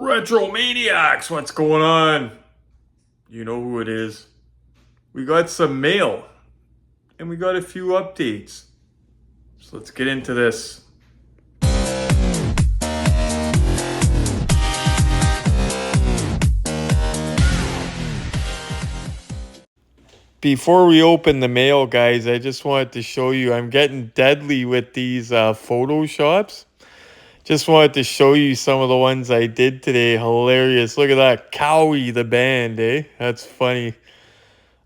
Retro Maniacs, what's going on? You know who it is. We got some mail and we got a few updates. So let's get into this. Before we open the mail, guys, I just wanted to show you I'm getting deadly with these Photoshops. Just wanted to show you some of the ones I did today. Hilarious. Look at that. Cowie the band, eh? That's funny.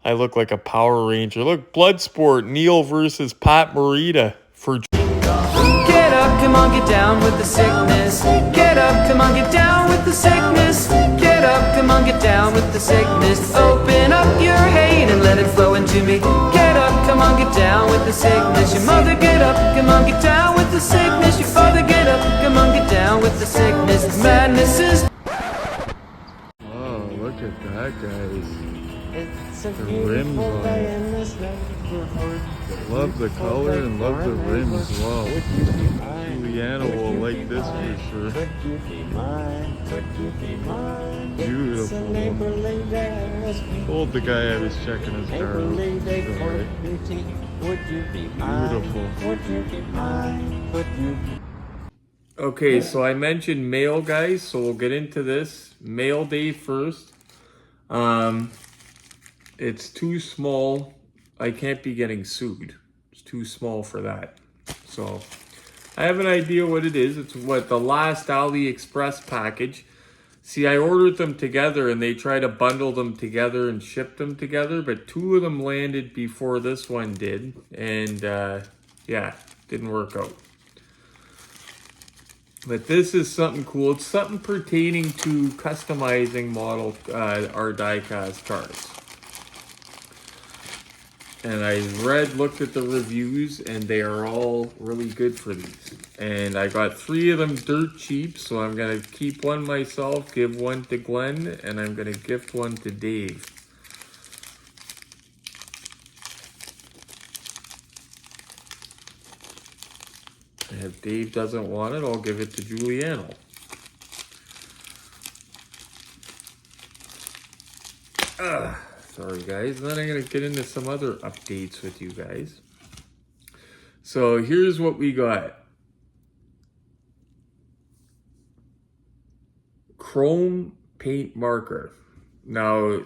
I look like a Power Ranger. Look, Bloodsport, Neil versus Pat Morita for... Get up, come on, get down with the sickness. Get up, come on, get down with the sickness. Get up, come on, get down with the sickness. Open up your hate and let it flow into me. Get up, come on, get down with the sickness. Your mother, get up, come on, get down with the sickness. Your father, get up, come on, get down with the sickness. Madness is... Oh, look at that, guys. It's a the rims on it. Love the color and love the rims as well. Juliana will like this for sure. Beautiful. Told the guy I was checking his car out. Beautiful. Okay, so I mentioned mail, guys, so we'll get into this. Mail day first. It's too small. I can't be getting sued. It's too small for that. So I have an idea what it is. It's what the last AliExpress package. See, I ordered them together and they tried to bundle them together and ship them together, but two of them landed before this one did. And yeah, didn't work out. But this is something cool. It's something pertaining to customizing model our die-cast cars. And I looked at the reviews, and they are all really good for these. And I got 3 of them dirt cheap, so I'm going to keep one myself, give one to Glenn, and I'm going to gift one to Dave. And if Dave doesn't want it, I'll give it to Juliano. Sorry guys, then I'm going to get into some other updates with you guys. So here's what we got. Chrome paint marker. Now,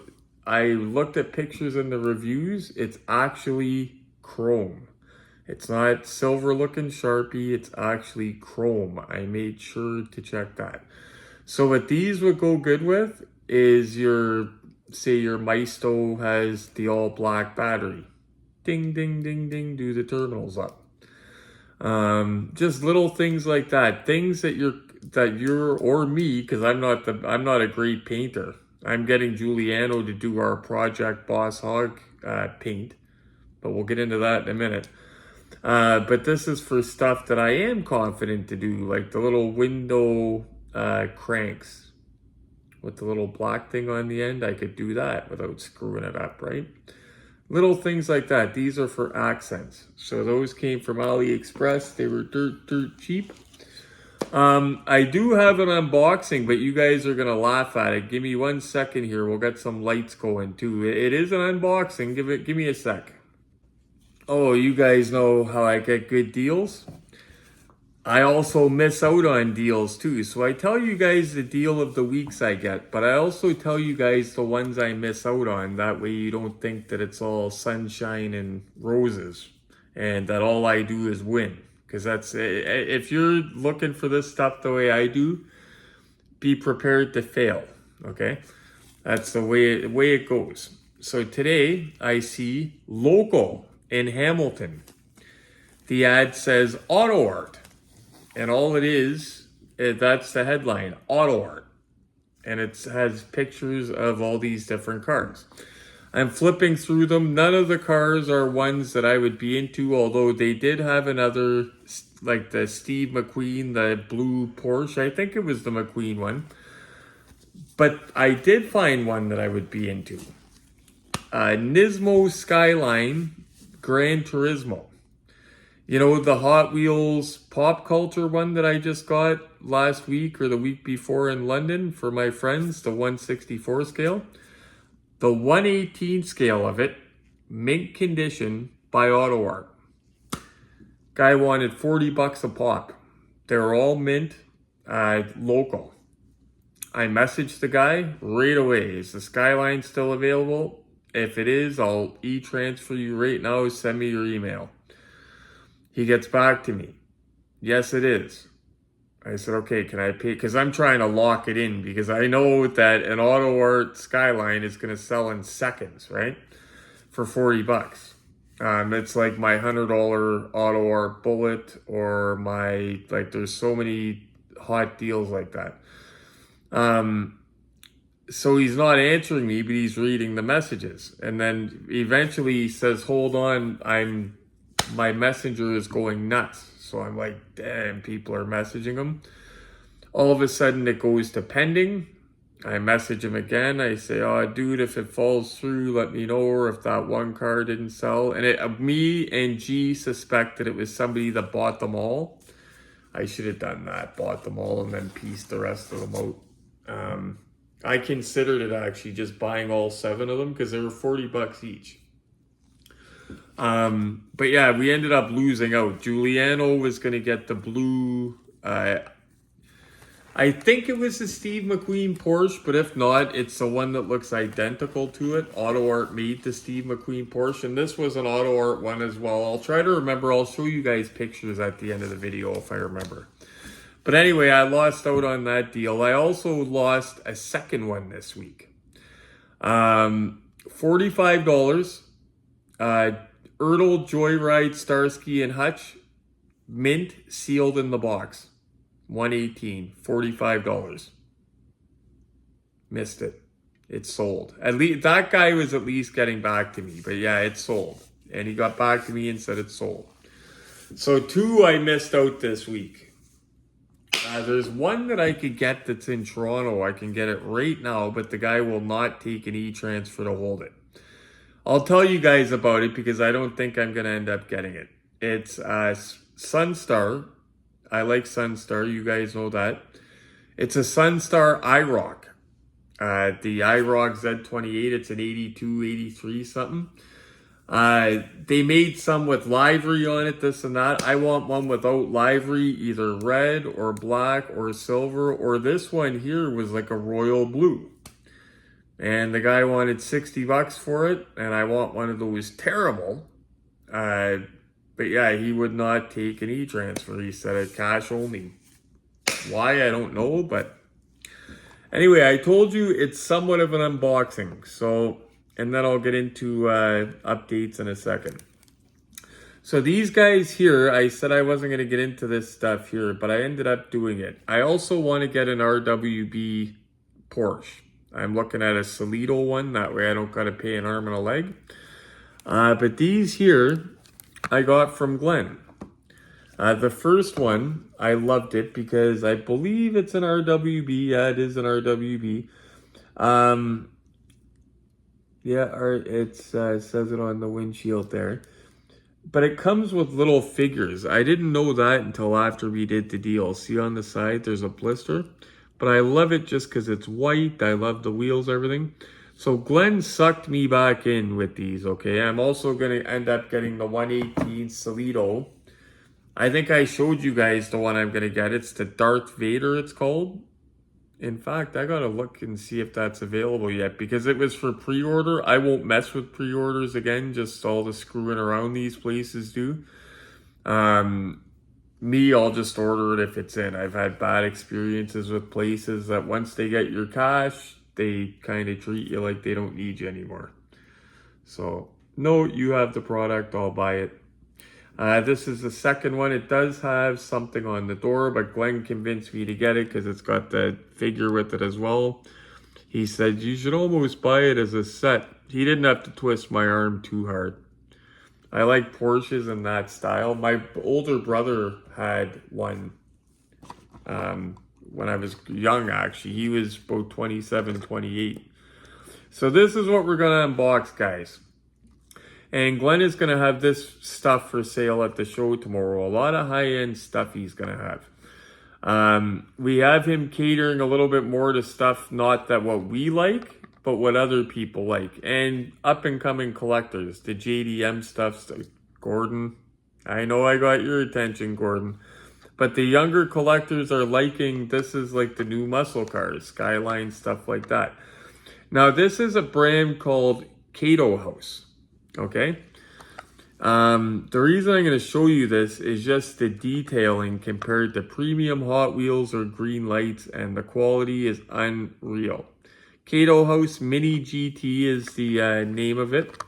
I looked at pictures in the reviews. It's actually chrome. It's not silver looking Sharpie. It's actually chrome. I made sure to check that. So what these would go good with is your... say your Maisto has the all black battery. Ding, ding, ding, ding, do the terminals up. Just little things like that. Things that you're or me, because I'm not a great painter. I'm getting Juliano to do our Project Boss Hog paint, but we'll get into that in a minute. But this is for stuff that I am confident to do, like the little window cranks. With the little black thing on the end, I could do that without screwing it up, right? Little things like that. These are for accents. So those came from AliExpress. They were dirt cheap. I do have an unboxing, but you guys are going to laugh at it. Give me 1 second here. We'll get some lights going too. It is an unboxing. Give me a sec. Oh, you guys know how I get good deals? I also miss out on deals too. So I tell you guys the deal of the weeks I get, but I also tell you guys the ones I miss out on. That way you don't think that it's all sunshine and roses and that all I do is win. Because that's, if you're looking for this stuff the way I do, be prepared to fail, okay? That's the way it goes. So today I see local in Hamilton. The ad says auto art. And all it is, that's the headline, auto art. And it has pictures of all these different cars. I'm flipping through them. None of the cars are ones that I would be into, although they did have another, like the Steve McQueen, the blue Porsche. I think it was the McQueen one. But I did find one that I would be into. Nismo Skyline Gran Turismo. You know, the Hot Wheels pop culture one that I just got last week or the week before in London for my friends, the 1/64 scale. The 1/18 scale of it, mint condition by Auto Art. Guy wanted $40 a pop. They're all mint, local. I messaged the guy right away. Is the Skyline still available? If it is, I'll e-transfer you right now. Send me your email. He gets back to me. Yes, it is. I said, okay, can I pay? Because I'm trying to lock it in because I know that an Auto Art Skyline is going to sell in seconds, right? For $40. It's like my $100 Auto Art Bullet or my, like, there's so many hot deals like that. So he's not answering me, but he's reading the messages. And then eventually he says, hold on, my messenger is going nuts. So I'm like, damn, people are messaging him. All of a sudden it goes to pending. I message him again. I say, oh, dude, if it falls through, let me know. Or if that one car didn't sell. And me and G suspected it was somebody that bought them all. I should have done that. Bought them all and then pieced the rest of them out. I considered it actually just buying all 7 of them because they were $40 each. But yeah, we ended up losing out. Giuliano was going to get the blue, I think it was the Steve McQueen Porsche, but if not, it's the one that looks identical to it. Auto Art made the Steve McQueen Porsche, and this was an Auto Art one as well. I'll try to remember. I'll show you guys pictures at the end of the video if I remember. But anyway, I lost out on that deal. I also lost a second one this week. $45. Ertl Joyride Starsky and Hutch, mint, sealed in the box. 118, $45. Missed it. It's sold. At least that guy was at least getting back to me. But yeah, it's sold. And he got back to me and said it's sold. So 2 I missed out this week. There's one that I could get that's in Toronto. I can get it right now, but the guy will not take an e-transfer to hold it. I'll tell you guys about it because I don't think I'm going to end up getting it. It's Sunstar. I like Sunstar. You guys know that. It's a Sunstar IROC. The IROC Z28. It's an 82, 83 something. They made some with livery on it, this and that. I want one without livery, either red or black or silver. Or this one here was like a royal blue. And the guy wanted $60 for it, and I want one of those terrible. But yeah, he would not take an e-transfer. He said it cash only. Why, I don't know, but anyway, I told you it's somewhat of an unboxing. So, and then I'll get into updates in a second. So these guys here, I said I wasn't going to get into this stuff here, but I ended up doing it. I also want to get an RWB Porsche. I'm looking at a Solido one. That way I don't got to pay an arm and a leg. But these here, I got from Glenn. The first one, I loved it because I believe it's an RWB. Yeah, it is an RWB. Yeah, it says it on the windshield there. But it comes with little figures. I didn't know that until after we did the deal. See on the side, there's a blister. But I love it just because it's white. I love the wheels, everything. So Glenn sucked me back in with these, okay? I'm also going to end up getting the 118 Solido. I think I showed you guys the one I'm going to get. It's the Darth Vader, it's called. In fact, I got to look and see if that's available yet because it was for pre-order. I won't mess with pre-orders again, just all the screwing around these places do. Me, I'll just order it if it's in. I've had bad experiences with places that once they get your cash, they kind of treat you like they don't need you anymore. So, no, you have the product, I'll buy it. This is the second one. It does have something on the door, but Glenn convinced me to get it because it's got the figure with it as well. He said, you should almost buy it as a set. He didn't have to twist my arm too hard. I like Porsches in that style. My older brother had one when I was young, actually. He was about 27, 28. So this is what we're going to unbox, guys. And Glenn is going to have this stuff for sale at the show tomorrow. A lot of high-end stuff he's going to have. We have him catering a little bit more to stuff, not that what we like, but what other people like. And up-and-coming collectors, the JDM stuff. Gordon, I know I got your attention, Gordon. But the younger collectors are liking, this is like the new muscle cars, Skyline, stuff like that. Now, this is a brand called Kaido House, okay? The reason I'm going to show you this is just the detailing compared to premium Hot Wheels or green lights, and the quality is unreal. Kaido House Mini GT is the name of it.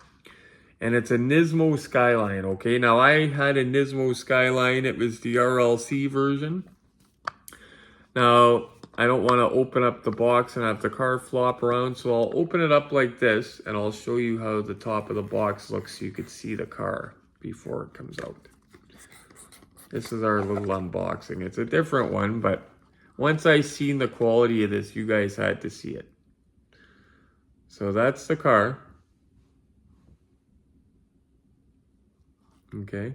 And it's a Nismo Skyline, okay? Now, I had a Nismo Skyline. It was the RLC version. Now, I don't want to open up the box and have the car flop around, so I'll open it up like this, and I'll show you how the top of the box looks so you could see the car before it comes out. This is our little unboxing. It's a different one, but once I seen the quality of this, you guys had to see it. So that's the car. Okay,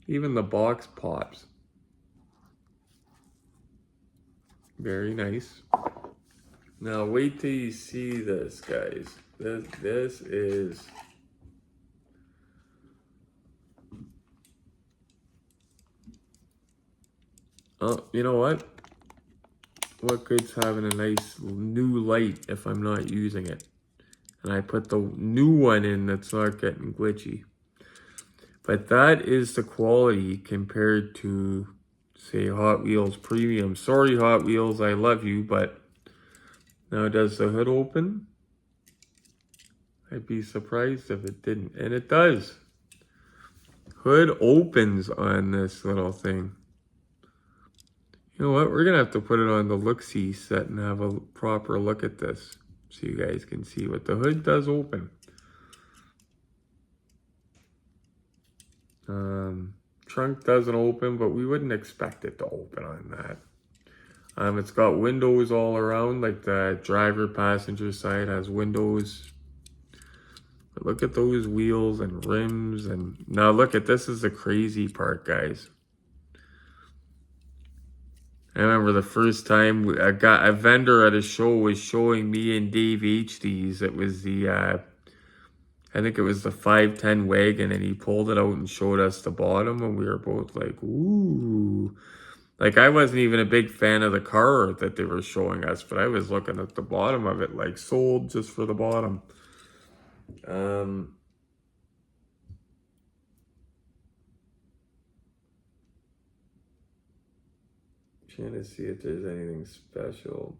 even the box pops. Very nice. Now wait till you see this, guys. This is oh, you know what? What good's having a nice new light if I'm not using it? And I put the new one in that's not getting glitchy. But that is the quality compared to, say, Hot Wheels Premium. Sorry, Hot Wheels, I love you, but now does the hood open? I'd be surprised if it didn't. And it does. Hood opens on this little thing. You know what? We're going to have to put it on the look-see set and have a proper look at this so you guys can see what the hood does open. Trunk doesn't open, but we wouldn't expect it to open on that. It's got windows all around, like the driver passenger side has windows. But look at those wheels and rims. And now look at this, is the crazy part, guys. I remember the first time a vendor at a show was showing me and Dave H these. It was the I think it was the 510 wagon, and he pulled it out and showed us the bottom, and we were both like, ooh. Like, I wasn't even a big fan of the car that they were showing us, but I was looking at the bottom of it, like, sold just for the bottom. Trying to see if there's anything special.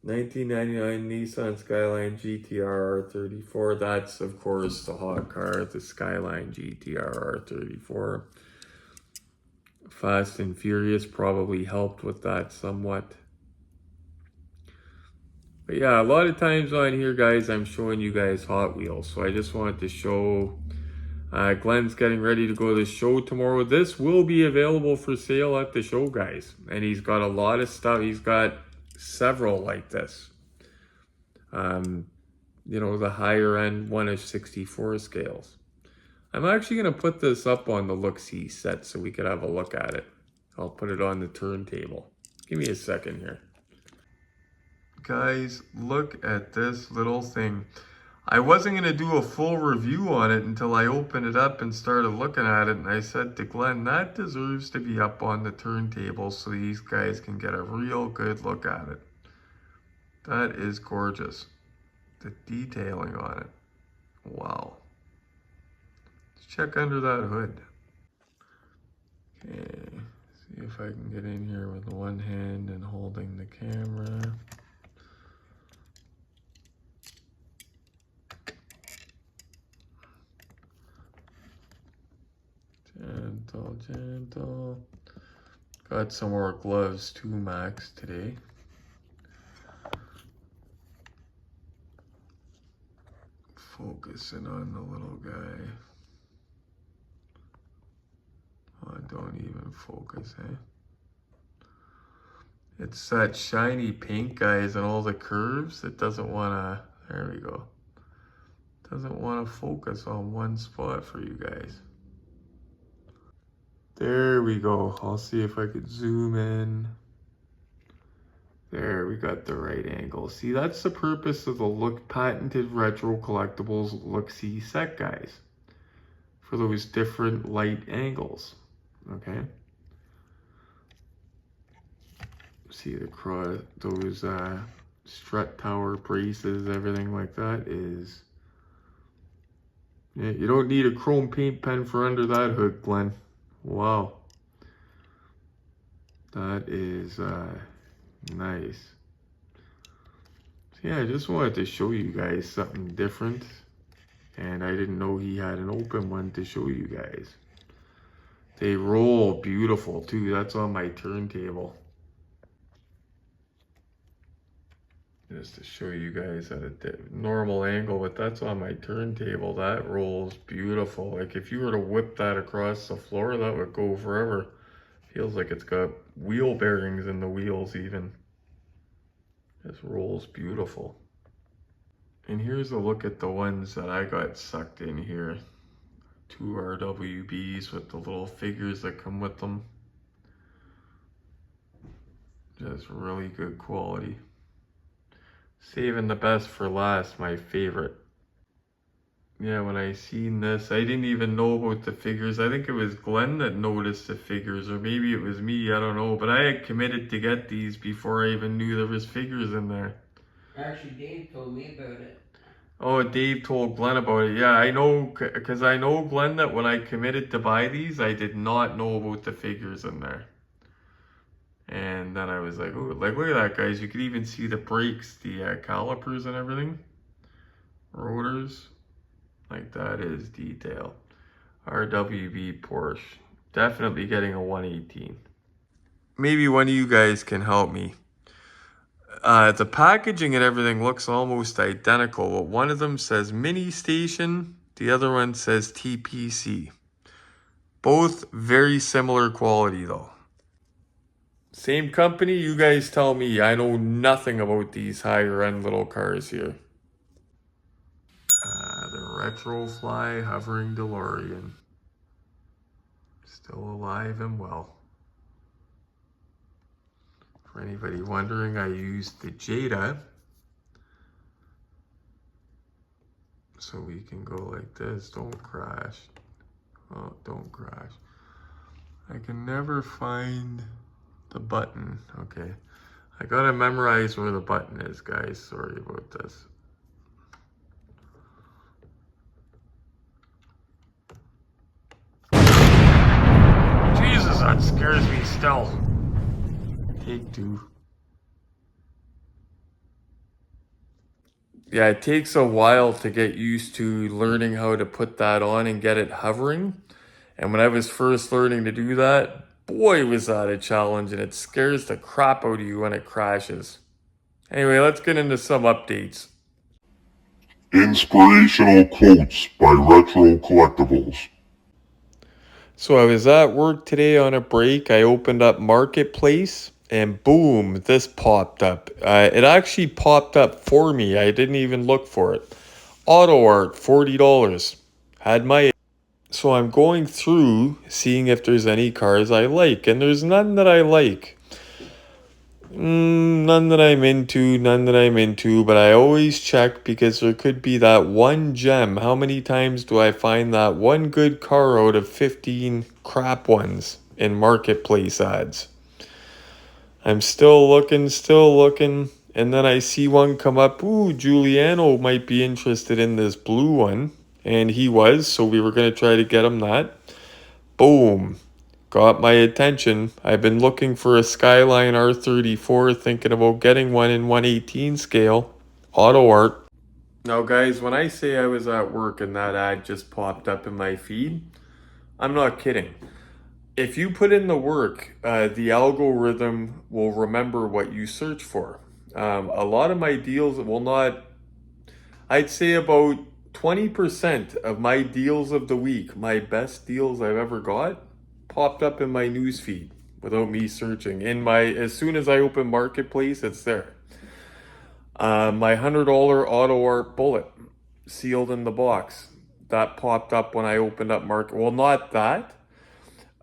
1999 Nissan Skyline GTR34. That's, of course, the hot car, the Skyline GTR34. Fast and Furious probably helped with that somewhat. But yeah, a lot of times on here, guys, I'm showing you guys Hot Wheels. So I just wanted to show Glenn's getting ready to go to the show tomorrow. This will be available for sale at the show, guys. And he's got a lot of stuff. He's got several like this. You know, the higher end 1/64 scales. I'm actually going to put this up on the look-see set so we could have a look at it. I'll put it on the turntable. Give me a second here. Guys, look at this little thing. I wasn't going to do a full review on it until I opened it up and started looking at it, and I said to Glenn, that deserves to be up on the turntable so these guys can get a real good look at it. That is gorgeous. The detailing on it. Wow. Let's check under that hood. Okay, see if I can get in here with one hand and holding the camera. Gentle, gentle. Got some more gloves too, Max, today. Focusing on the little guy. Oh, don't even focus, eh? It's that shiny pink, guys, and all the curves. It doesn't want to, there we go. doesn't want to focus on one spot for you guys. There we go. I'll see if I could zoom in. There, we got the right angle. See, that's the purpose of the patented Retro Collectibles look-see set, guys. For those different light angles, okay? See those strut tower braces, everything like that is... Yeah, you don't need a chrome paint pen for under that hood, Glenn. Wow. That is nice. So yeah, I just wanted to show you guys something different. And I didn't know he had an open one to show you guys. They roll beautiful too. That's on my turntable. Just to show you guys at a normal angle, but that's on my turntable. That rolls beautiful. Like if you were to whip that across the floor, that would go forever. Feels like it's got wheel bearings in the wheels even. This rolls beautiful. And here's a look at the ones that I got sucked in here. 2 RWBs with the little figures that come with them. Just really good quality. Saving the best for last, my favorite. Yeah, when I seen this, I didn't even know about the figures. I think it was Glenn that noticed the figures, or maybe it was me, I don't know. But I had committed to get these before I even knew there was figures in there. Actually, Dave told me about it. Oh, Dave told Glenn about it. Yeah, I know, because I know, Glenn, that when I committed to buy these, I did not know about the figures in there. And then I was like, oh, like, look at that, guys. You could even see the brakes, the calipers and everything. Rotors. Like, that is detail. RWB Porsche. Definitely getting a 118. Maybe one of you guys can help me. The packaging and everything looks almost identical, but one of them says Mini Station, the other one says TPC. Both very similar quality though. Same company, you guys tell me. I know nothing about these higher end little cars here. The Retro Fly hovering DeLorean. Still alive and well. For anybody wondering, I used the Jada. So we can go like this. Don't crash. Oh, don't crash. I can never find the button. Okay. I gotta memorize where the button is, guys. Sorry about this. Jesus, that scares me still. Take 2. Yeah, it takes a while to get used to learning how to put that on and get it hovering. And when I was first learning to do that, boy, was that a challenge, and it scares the crap out of you when it crashes. Anyway, let's get into some updates. Inspirational quotes by Retro Collectibles. So I was at work today on a break. I opened up Marketplace and boom, this popped up. It actually popped up for me. I didn't even look for it. Auto art, $40. Had my... So I'm going through seeing if there's any cars I like, and there's none that I like. None that I'm into, but I always check because there could be that one gem. How many times do I find that one good car out of 15 crap ones in Marketplace ads? I'm still looking, and then I see one come up. Ooh, Giuliano might be interested in this blue one, and he was, so we were going to try to get him that. Boom. Got my attention. I've been looking for a Skyline R34, thinking about getting one in 1/18 scale. Auto art. Now guys, when I say I was at work and that ad just popped up in my feed, I'm not kidding. If you put in the work, the algorithm will remember what you search for. A lot of my deals will not, I'd say about 20% of my deals of the week, my best deals I've ever got, popped up in my news feed without me searching. As soon as I open Marketplace, it's there. My $100 auto art bullet. sealed in the box. That popped up when I opened up Market. Well, not that.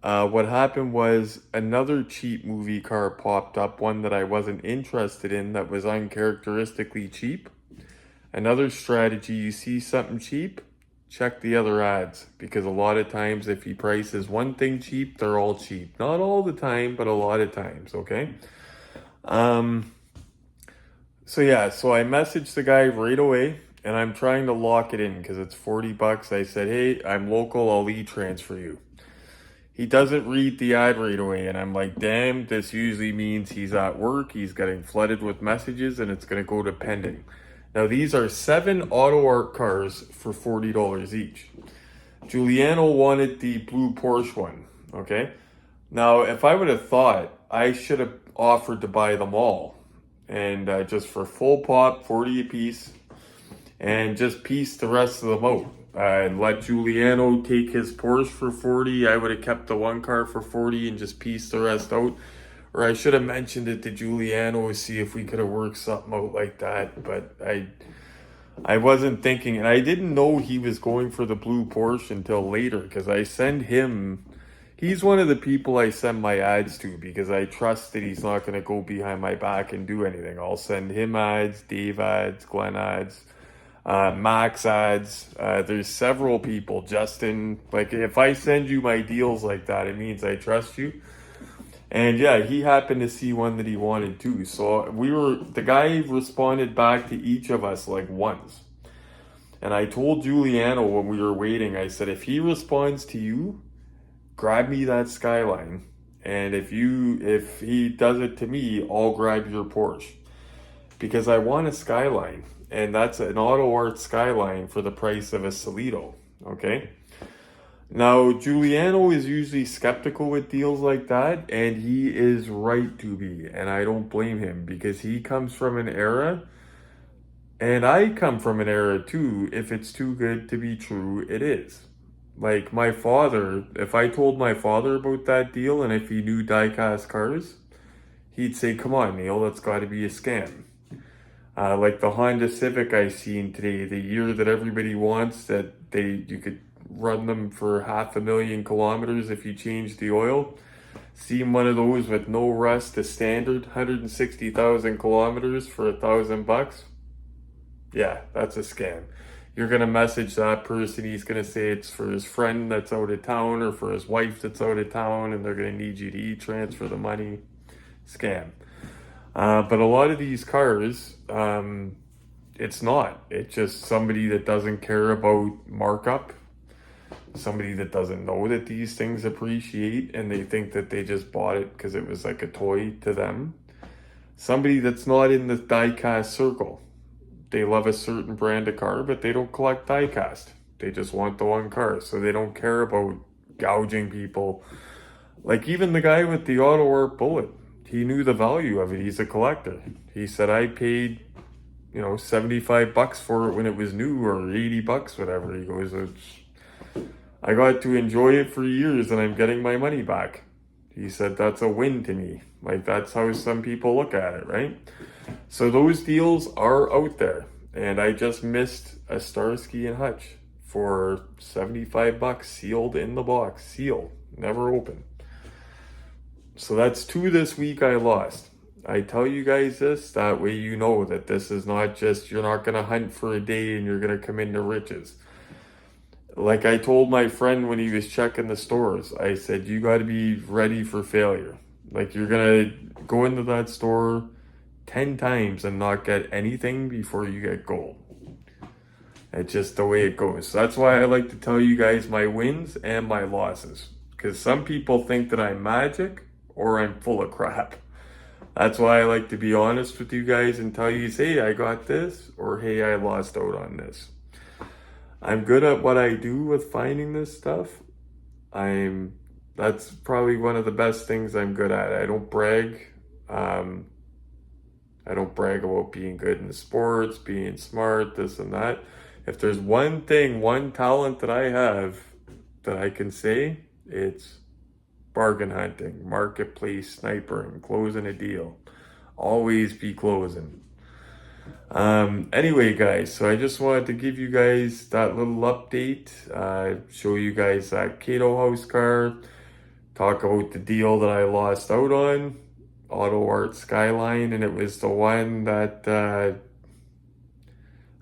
What happened was another cheap movie car popped up, one that I wasn't interested in, that was uncharacteristically cheap. Another strategy, you see something cheap, check the other ads, because a lot of times if he prices one thing cheap, they're all cheap. Not all the time, but a lot of times, okay? So yeah, so I messaged the guy right away, and I'm trying to lock it in because it's 40 bucks. I said, hey, I'm local, I'll e-transfer you. He doesn't read the ad right away, and I'm like, damn, this usually means he's at work, he's getting flooded with messages, and it's gonna go to pending. Now these are 7 auto art cars for $40 each. Giuliano wanted the blue Porsche one, okay? Now, if I would have thought, I should have offered to buy them all. And just for full pop, 40 a piece, and just piece the rest of them out. And let Giuliano take his Porsche for 40. I would have kept the one car for 40 and just pieced the rest out. Or I should have mentioned it to Giuliano to see if we could have worked something out like that. But I wasn't thinking, and I didn't know he was going for the blue Porsche until later, because I send him, he's one of the people I send my ads to because I trust that he's not going to go behind my back and do anything. I'll send him ads, Dave ads, Glenn ads, Max ads. There's several people, Justin. Like, if I send you my deals like that, it means I trust you. And yeah, he happened to see one that he wanted too. So the guy responded back to each of us like once. And I told Giuliano when we were waiting, I said, if he responds to you, grab me that Skyline. And if he does it to me, I'll grab your Porsche. Because I want a Skyline. And that's an auto art Skyline for the price of a Solito. Okay? Now, Giuliano is usually skeptical with deals like that, and he is right to be, and I don't blame him, because he comes from an era, and I come from an era too. If it's too good to be true, it is. Like my father, if I told my father about that deal, and if he knew die-cast cars, he'd say, come on, Neil, that's got to be a scam. Like the Honda Civic I seen today, the year that everybody wants, that you could run them for 500,000 kilometers if you change the oil. Seen one of those with no rust to standard, 160,000 kilometers for $1,000. Yeah, that's a scam. You're gonna message that person, he's gonna say it's for his friend that's out of town or for his wife that's out of town, and they're gonna need you to e-transfer the money. Scam. But a lot of these cars, it's not. It's just somebody that doesn't care about markup. Somebody that doesn't know that these things appreciate, and they think that they just bought it because it was like a toy to them. Somebody that's not in the die-cast circle. They love a certain brand of car, but they don't collect die-cast. They just want the one car, so they don't care about gouging people. Like even the guy with the auto art Bullet, he knew the value of it. He's a collector. He said, I paid, $75 for it when it was new, or $80, whatever. He goes, I got to enjoy it for years and I'm getting my money back. He said, that's a win to me. Like, that's how some people look at it, right? So those deals are out there. And I just missed a Starsky and Hutch for $75, sealed in the box. Sealed, never opened. So that's 2 this week I lost. I tell you guys this, that way you know that this is not just, you're not going to hunt for a day and you're going to come into riches. Like I told my friend when he was checking the stores, I said, you got to be ready for failure. Like, you're going to go into that store 10 times and not get anything before you get gold. It's just the way it goes. So that's why I like to tell you guys my wins and my losses. Because some people think that I'm magic or I'm full of crap. That's why I like to be honest with you guys and tell you, hey, I got this, or hey, I lost out on this. I'm good at what I do with finding this stuff. That's probably one of the best things I'm good at. I don't brag. I don't brag about being good in sports, being smart, this and that. If there's one thing, one talent that I have that I can say, it's bargain hunting, marketplace snipering, closing a deal. Always be closing. Anyway, guys, so I just wanted to give you guys that little update, show you guys that Kaido House car, talk about the deal that I lost out on, Auto Art Skyline, and it was the one that,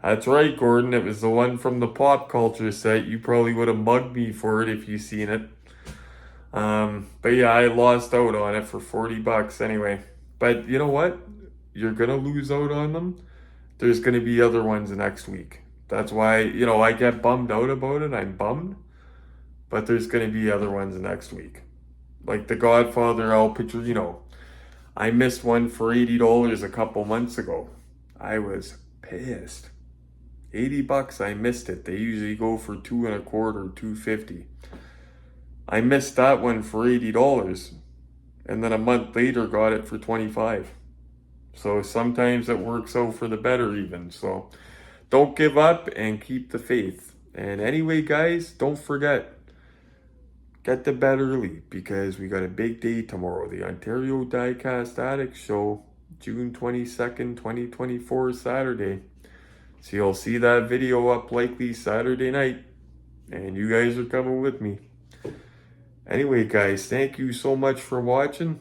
that's right, Gordon, it was the one from the pop culture set. You probably would have mugged me for it if you seen it. But yeah, I lost out on it for 40 bucks anyway. But you know what? You're gonna lose out on them. There's gonna be other ones next week. That's why, you know, I get bummed out about it. I'm bummed. But there's gonna be other ones next week. Like the Godfather Al Pacino. I missed one for $80 a couple months ago. I was pissed. 80 bucks, I missed it. They usually go for $2.25, $2.50. I missed that one for $80, and then a month later got it for $25. So sometimes it works out for the better even. So don't give up and keep the faith. And anyway, guys, don't forget, get to bed early because we got a big day tomorrow. The Ontario Diecast Addict Show, June 22nd, 2024, Saturday. So you'll see that video up likely Saturday night. And you guys are coming with me. Anyway, guys, thank you so much for watching.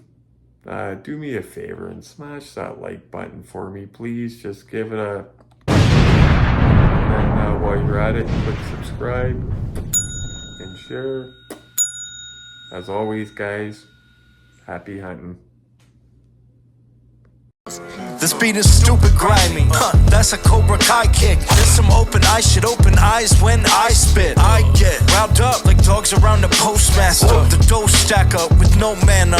Do me a favor and smash that like button for me, please. Just give it a... And while you're at it, click subscribe and share. As always, guys, happy hunting. This beat is stupid grimy, that's a Cobra Kai kick. There's some open eyes, shit open eyes when I spit. I get riled up like dogs around the postmaster. The dough stack up with no manner.